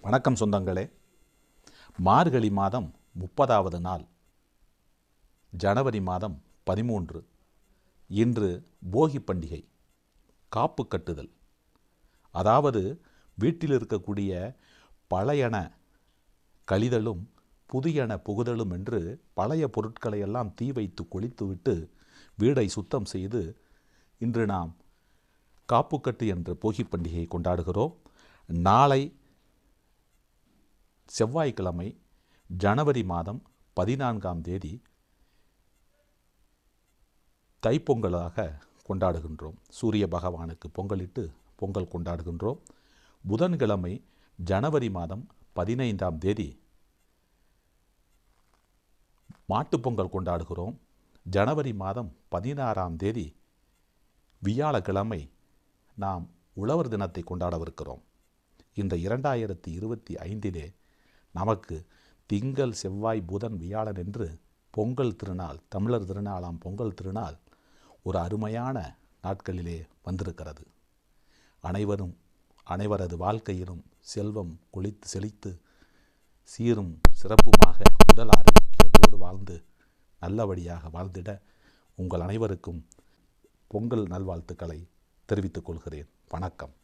வணக்கம் சொந்தங்களே. மார்கழி மாதம் 30வது நாள், ஜனவரி மாதம் 13. இன்று போகி பண்டிகை. காப்பு கட்டுதல், அதாவது வீட்டில் இருக்கக்கூடிய பழையன கழிதலும் புதியன புகுதலும் என்று பழைய பொருட்களை எல்லாம் தீ வைத்து கொளித்துவிட்டு வீடை சுத்தம் செய்து இன்று நாம் காப்புக்கட்டு என்ற போகி பண்டிகையை கொண்டாடுகிறோம். நாளை செவ்வாய்க்கிழமை ஜனவரி மாதம் 14ஆம் தேதி தைப்பொங்கலாக கொண்டாடுகின்றோம். சூரிய பகவானுக்கு பொங்கலிட்டு பொங்கல் கொண்டாடுகின்றோம். புதன்கிழமை ஜனவரி மாதம் 15ஆம் தேதி மாட்டுப்பொங்கல் கொண்டாடுகிறோம். ஜனவரி மாதம் 16ஆம் தேதி வியாழக்கிழமை நாம் உழவர் தினத்தை கொண்டாடவிருக்கிறோம். இந்த 2025 நமக்கு திங்கள் செவ்வாய் புதன் வியாழன் என்று பொங்கல் திருநாள், தமிழர் திருநாளாம் பொங்கல் திருநாள் ஒரு அருமையான நாட்களிலே வந்திருக்கிறது. அனைவரது வாழ்க்கையிலும் செல்வம் கொழித்து செழித்து சீரும் சிறப்புமாக உடல் ஆரோக்கியத்தோடு வாழ்ந்து நல்லபடியாக வாழ்ந்திட உங்கள் அனைவருக்கும் பொங்கல் நல்வாழ்த்துக்களை தெரிவித்துக் கொள்கிறேன். வணக்கம்.